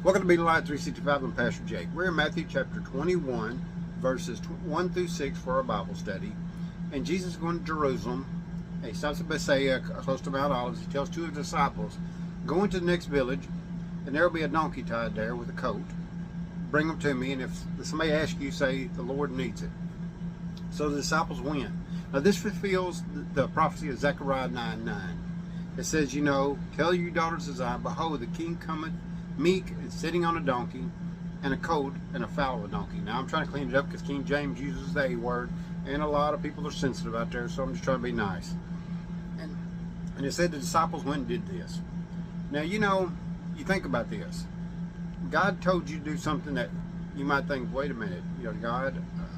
Welcome to Be the Light 365. I'm Pastor Jake. We're in Matthew chapter 21, verses 1 through 6 for our Bible study. And Jesus is going to Jerusalem. He stops at Bethsaida, close to Mount Olives. He tells two of his disciples, go into the next village, and there will be a donkey tied there with a coat. Bring them to me, and if somebody asks you, say, the Lord needs it. So the disciples went. Now this fulfills the prophecy of Zechariah 9:9. It says, tell your daughters of Zion, behold, the king cometh, meek and sitting on a donkey, and a coat and a foal of a donkey. Now I'm trying to clean it up because King James uses the A word, and a lot of people are sensitive out there, so I'm just trying to be nice. And it said the disciples went and did this. Now you think about this. God told you to do something that you might think, wait a minute, God,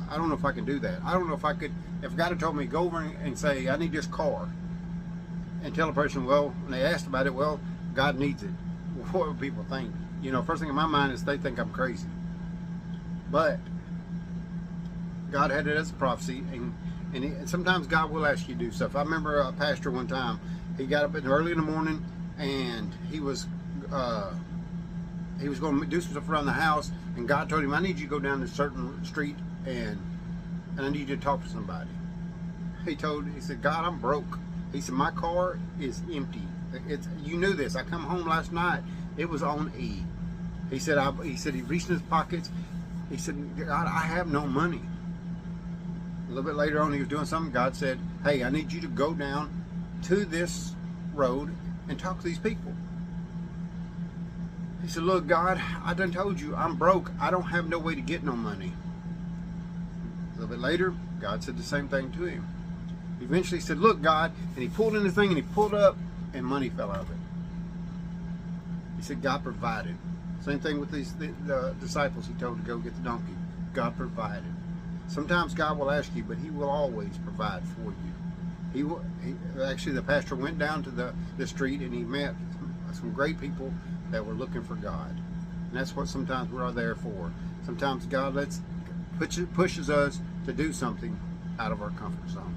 I don't know if I can do that. I don't know if I could, if God had told me, go over and say, I need this car, and tell a person, well, when they asked about it, well, God needs it. What would people think? First thing in my mind is they think I'm crazy. But God had it as a prophecy, and sometimes God will ask you to do stuff. I remember a pastor one time, he got up early in the morning, and he was going to do some stuff around the house, and God told him, I need you to go down this certain street, and I need you to talk to somebody. He said, God, I'm broke. He said, my car is empty. You knew this. I come home last night. It was on E. He said he reached in his pockets. He said, God, I have no money. A little bit later on, he was doing something. God said, hey, I need you to go down to this road and talk to these people. He said, look, God, I done told you I'm broke. I don't have no way to get no money. A little bit later, God said the same thing to him. Eventually he said, look, God, and he pulled in the thing and he pulled up, and money fell out of it. He said, God provided. Same thing with the disciples he told to go get the donkey. God provided. Sometimes God will ask you, but he will always provide for you. Actually, the pastor went down to the street, and he met some great people that were looking for God. And that's what sometimes we're there for. Sometimes God pushes us to do something out of our comfort zone.